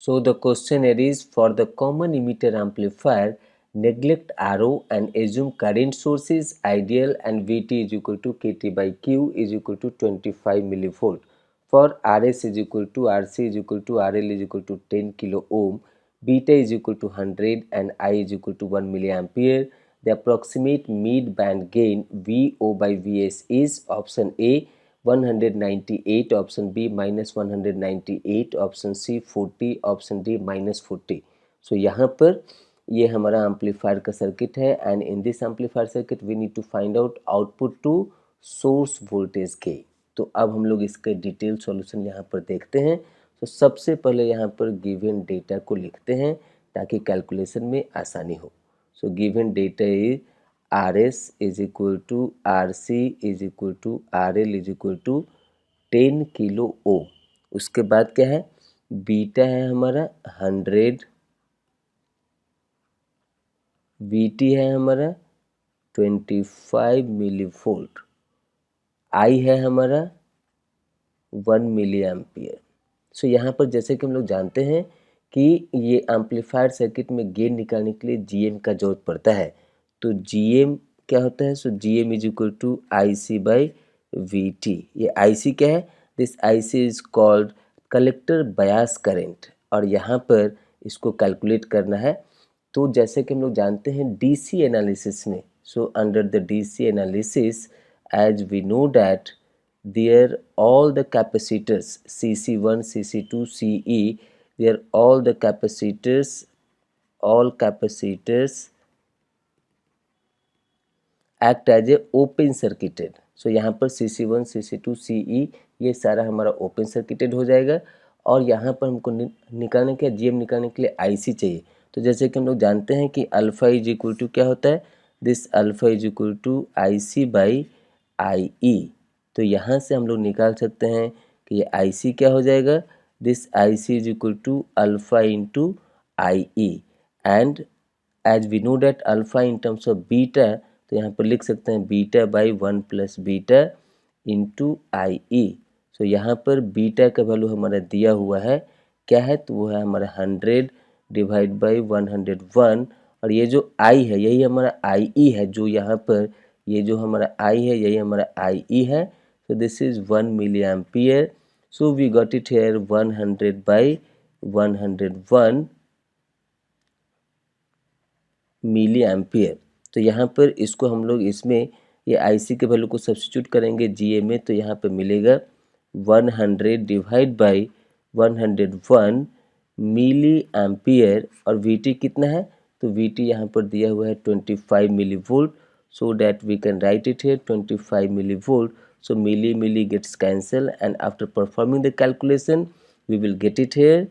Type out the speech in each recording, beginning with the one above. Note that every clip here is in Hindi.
So the questionnaire is for the common emitter amplifier, neglect RO and assume current source is ideal and Vt is equal to Kt by Q is equal to 25 millivolt. For Rs is equal to Rc is equal to RL is equal to 10 kilo ohm, beta is equal to 100 and I is equal to 1 milliampere. The approximate mid band gain VO by Vs is option A 198, option B minus 198, option C 40, option D minus 40। So यहाँ पर ये हमारा एम्पलीफायर का सर्किट है and in this amplifier circuit we need to find out output to source voltage gain. तो अब हम लोग इसके डिटेल सॉल्यूशन यहाँ पर देखते हैं। तो सबसे पहले यहाँ पर गिवन डेटा को लिखते हैं ताकि कैलकुलेशन में आसानी हो। So given data is RS is equal to RC is equal to RL is equal to 10 kilo ohm. उसके बाद क्या है, बीटा है हमारा 100, VT है हमारा 25 मिलीवोल्ट, I है हमारा 1 मिली एम्पियर। सो यहाँ पर जैसे कि हम लोग जानते हैं कि ये एम्पलीफायर सर्किट में गेन निकालने के लिए GM का जरूरत पड़ता है। तो GM क्या होता है, so GM is equal to IC by VT। ये IC क्या है, this IC is called collector bias current और यहाँ पर इसको कैलकुलेट करना है। तो जैसे कि हम लोग जानते हैं DC एनालिसिस में, so under the DC analysis as we know that there all the capacitors CC1 CC2 CE, there all the capacitors act as a open circuited। सो यहाँ पर CC1 CC2 CE ये सारा हमारा ओपन सर्किटेड हो जाएगा और यहाँ पर हमको निकालने के GM निकालने के लिए IC चाहिए। तो जैसे कि हम लोग जानते हैं कि अल्फा इज इक्वल टू क्या होता है, this alpha is equal to IC by IE। तो यहाँ से हम लोग निकाल सकते हैं कि ये IC क्या हो जाएगा, this IC is equal to alpha into IE and as we know that alpha in terms of beta, तो यहाँ पर लिख सकते हैं beta by 1 plus beta into IE। So यहाँ पर बीटा का वैल्यू हमारा दिया हुआ है क्या है, तो वो है हमारा 100 डिवाइड बाई 101 और ये जो I है यही हमारा IE है, जो यहाँ पर ये जो हमारा I है यही हमारा IE है। So this is 1 milliampere. So we got it here 100 by 101 milliampere। तो यहाँ पर इसको हम लोग इसमें ये IC के वैल्यू को सब्स्टिट्यूट करेंगे GA में, तो यहाँ पर मिलेगा 100 डिवाइड बाई 101 मिली एम्पियर और VT कितना है, तो VT यहाँ पर दिया हुआ है 25 millivolt. So that we can write it here 25 millivolt. So milli gets cancelled and after performing the calculation we will get it here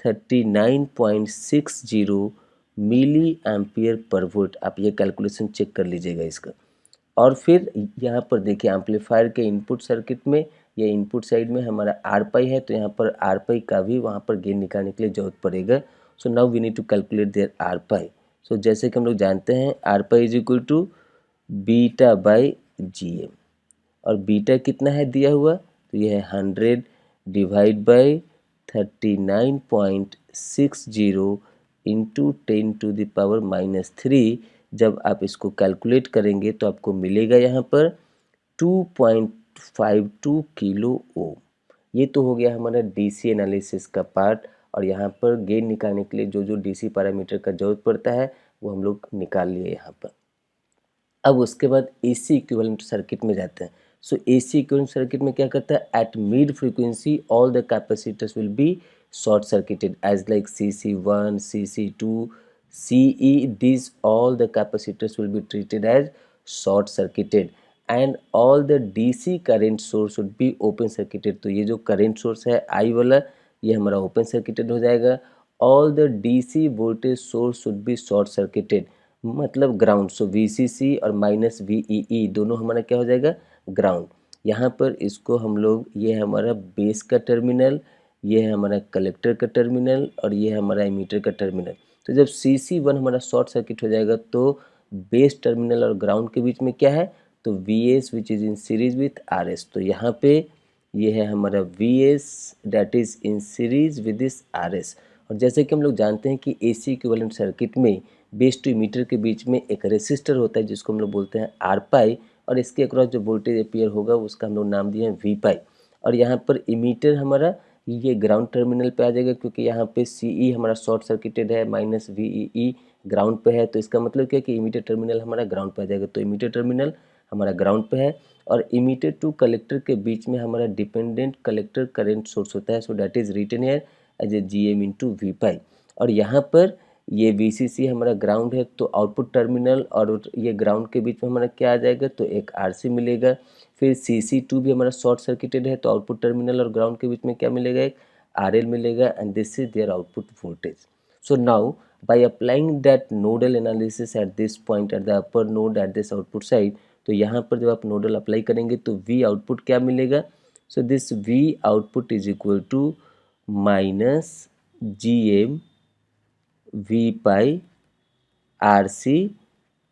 39.60 milli ampere per volt. आप ये कैलकुलेशन चेक कर लीजिएगा इसका। और फिर यहाँ पर देखिए एम्पलीफायर के इनपुट सर्किट में ये इनपुट साइड में हमारा आर पाई है, तो यहाँ पर आर पाई का भी वहाँ पर गेन निकालने के लिए जरूरत पड़ेगा। So now we need to calculate their R pi. सो जैसे कि हम लोग जानते हैं R pi is equal to beta by GM और बीटा कितना है दिया हुआ, तो ये है 100 divide by 39.60 into 10 to the power -3। जब आप इसको कैलकुलेट करेंगे तो आपको मिलेगा यहाँ पर 2.52 किलो ओम। ये तो हो गया हमारा DC एनालिसिस का पार्ट और यहाँ पर गेन निकालने के लिए जो DC पैरामीटर का जरूरत पड़ता है वो हम लोग निकाल लिए यहाँ पर। अब उसके बाद AC इक्विवेलेंट सर्किट में जाते हैं। सो AC इक्विवेलेंट सर्किट में क्या करता है, at mid frequency all the capacitors will be short circuited as like CC1 CC2 CE, these all the capacitors will be treated as short circuited and all the DC current source would be open circuited। तो ये जो current source है I वाला ये हमारा open circuited हो जाएगा। all the DC voltage source should be short circuited मतलब ग्राउंड। सो VCC और माइनस VEE दोनों हमारा क्या हो जाएगा, ग्राउंड। यहाँ पर इसको हम लोग, ये है हमारा बेस का टर्मिनल, ये है हमारा कलेक्टर का टर्मिनल और ये है हमारा एमीटर का टर्मिनल। तो जब CC1 हमारा शॉर्ट सर्किट हो जाएगा तो बेस टर्मिनल और ग्राउंड के बीच में क्या है, तो VS which is in series with RS। तो यहाँ पे ये है हमारा VS that is in series with this RS और जैसे कि हम लोग जानते हैं कि AC इक्विवेलेंट सर्किट में बेस टू इमीटर के बीच में एक रेसिस्टर होता है जिसको हम लोग बोलते हैं आर पाई, और इसके अक्रॉस जो वोल्टेज अपियर होगा उसका हम लोग नाम दिए हैं वी पाई। और यहाँ पर इमीटर हमारा ये ग्राउंड टर्मिनल पे आ जाएगा, क्योंकि यहाँ पे CE हमारा शॉर्ट सर्किटेड है, माइनस VEE ग्राउंड पे है, तो इसका मतलब क्या है कि इमीटर टर्मिनल हमारा ग्राउंड पे आ जाएगा। तो इमीटर टर्मिनल हमारा ग्राउंड पे है और इमीटर टू कलेक्टर के बीच में हमारा डिपेंडेंट कलेक्टर करंट सोर्स होता है, so that is written here as a GM into V pi. और यहाँ पर ये VCC हमारा ग्राउंड है, तो आउटपुट टर्मिनल और ये ग्राउंड के बीच में हमारा क्या आ जाएगा, तो एक RC मिलेगा। फिर CC2 भी हमारा शॉर्ट सर्किटेड है, तो आउटपुट टर्मिनल और ग्राउंड के बीच में क्या मिलेगा, एक RL मिलेगा, and this is their output voltage. So now by applying that nodal analysis at this point at the upper node at this output side, तो यहाँ पर जब आप नोडल अप्लाई करेंगे तो V आउटपुट क्या मिलेगा, so this V output is equal to minus GM V pi RC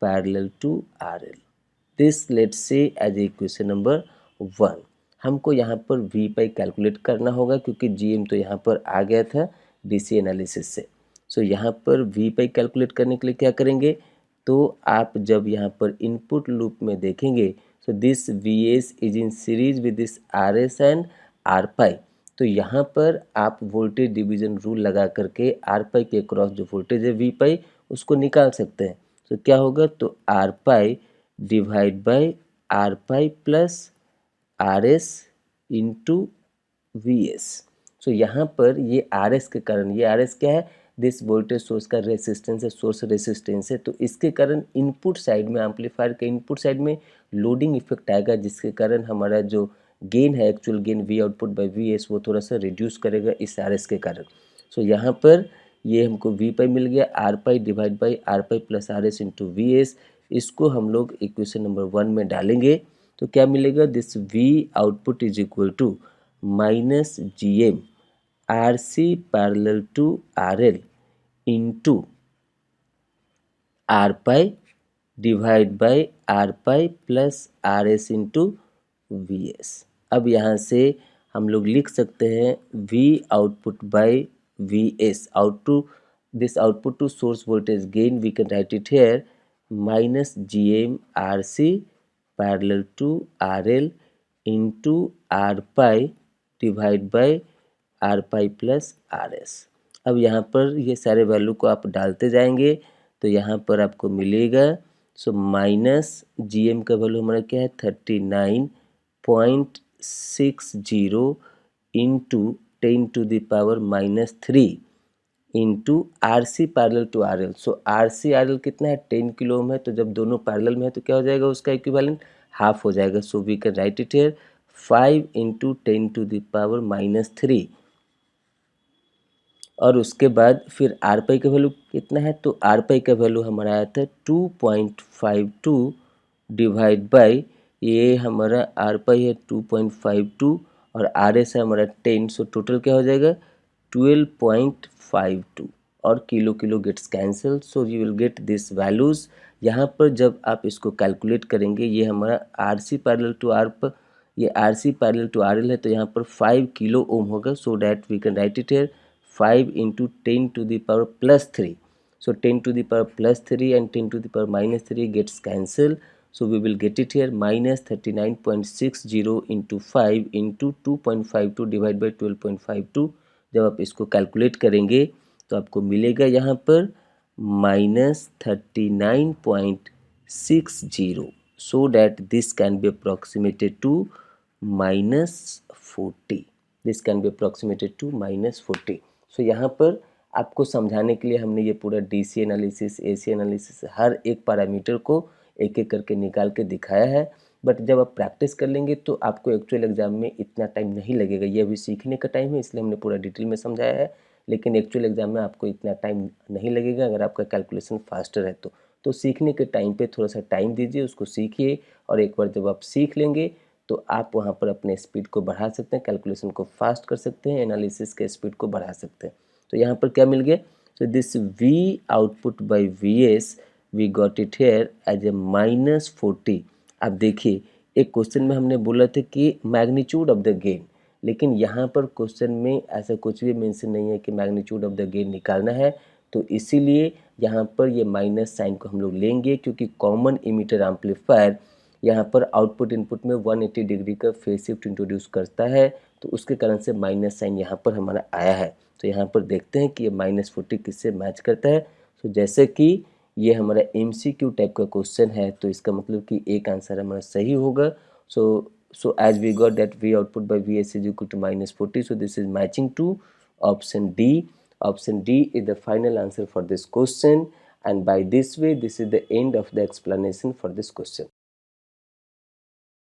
parallel to RL। This let's say as equation number 1। हमको यहाँ पर V पाई कैलकुलेट करना होगा क्योंकि GM तो यहाँ पर आ गया था DC एनालिसिस से। सो यहाँ पर V पाई कैलकुलेट करने के लिए क्या करेंगे, तो आप जब यहाँ पर इनपुट लूप में देखेंगे, so this VS is in series with this RS and R पाई। तो यहाँ पर आप वोल्टेज डिवीजन रूल लगा करके R पाई के क्रॉस जो वोल्टेज है V पाई उसको निकाल सकते हैं। तो क्या होगा, तो R pi divide by R pi plus RS into VS। सो यहाँ पर ये RS के कारण, ये RS क्या है, दिस वोल्टेज सोर्स का रेसिस्टेंस है, सोर्स रेसिस्टेंस है, तो इसके कारण इनपुट साइड में, एम्पलीफायर के इनपुट साइड में लोडिंग इफेक्ट आएगा, जिसके कारण हमारा जो गेन है, actual gain V output by VS वो थोड़ा सा रिड्यूस करेगा इस RS के कारण। सो यहाँ पर ये हमको V पाई मिल गया, R pi divide by R pi plus RS into VS। इसको हम लोग इक्वेशन नंबर 1 में डालेंगे तो क्या मिलेगा, this V output is equal to minus GM RC parallel to RL into R pi divide by R pi plus RS into VS। अब यहाँ से हम लोग लिख सकते हैं V output by VS output to source voltage gain, we can write it here minus GM RC parallel to RL into R pi divide by R pi plus RS। अब यहाँ पर ये सारे वैल्यू को आप डालते जाएंगे तो यहाँ पर आपको मिलेगा, सो माइनस GM का वैल्यू हमारा क्या है 39.60 into 10⁻³ into RC parallel to RL। So RC RL कितना है 10 किलो ओम है, तो जब दोनों पैरेलल में है तो क्या हो जाएगा, उसका इक्विवेलेंट हाफ हो जाएगा। So we can write it here 5 into 10⁻³ और उसके बाद फिर R पाई का वैल्यू कितना है, तो R पाई का वैल्यू हमारा आया था 2.52 डिवाइड बाई ये हमारा R पाई है 2.52 और RS है हमारा 10, सो टोटल क्या हो जाएगा 12.52 और kilo kilo gets cancel, so you will get this values. यहाँ पर जब आप इसको कैलकुलेट करेंगे, ये हमारा RC पैरेलल टू ये RC पैरेलल टू RL है, तो यहाँ पर 5 किलो ओम होगा, so that we can write it here 5 into 10⁻+3. So 10⁻+3 and 10⁻³ gets cancelled. So we will get it here minus 39.60 into 5 into 2.52 divided by 12.52। जब आप इसको कैलकुलेट करेंगे तो आपको मिलेगा यहाँ पर -39.60, so that this can be approximated to -40. This can be approximated to -40। So यहाँ पर आपको समझाने के लिए हमने ये पूरा DC एनालिसिस, AC एनालिसिस, हर एक पैरामीटर को एक एक करके निकाल के दिखाया है। बट जब आप प्रैक्टिस कर लेंगे तो आपको एक्चुअल एग्जाम में इतना टाइम नहीं लगेगा। ये अभी सीखने का टाइम है, इसलिए हमने पूरा डिटेल में समझाया है, लेकिन एक्चुअल एग्जाम में आपको इतना टाइम नहीं लगेगा अगर आपका कैलकुलेशन फास्टर है तो सीखने के टाइम पे थोड़ा सा टाइम दीजिए, उसको सीखिए, और एक बार जब आप सीख लेंगे तो आप वहाँ पर अपने स्पीड को बढ़ा सकते हैं, कैलकुलेशन को फास्ट कर सकते हैं, एनालिसिस के स्पीड को बढ़ा सकते हैं। तो यहाँ पर क्या मिल गया, so this V output by VS we got it here as a -40। अब देखिए एक क्वेश्चन में हमने बोला था कि मैग्नीट्यूड ऑफ द गेन, लेकिन यहाँ पर क्वेश्चन में ऐसा कुछ भी मेंशन नहीं है कि मैग्नीट्यूड ऑफ द गेन निकालना है, तो इसीलिए यहाँ पर ये माइनस साइन को हम लोग लेंगे, क्योंकि कॉमन इमीटर एम्पलीफायर यहाँ पर आउटपुट इनपुट में 180 डिग्री का फेज शिफ्ट इंट्रोड्यूस करता है, तो उसके कारण से माइनस साइन यहाँ पर हमारा आया है। तो यहाँ पर देखते हैं कि ये -40 किससे मैच करता है। तो जैसे कि ये हमारा MCQ टाइप का क्वेश्चन है, तो इसका मतलब कि एक आंसर हमारा सही होगा। So as we got that V output by Vs is equal to -40, so this is matching to option D. Option D is the final answer for this question, and by this way this is the end of the explanation for this question.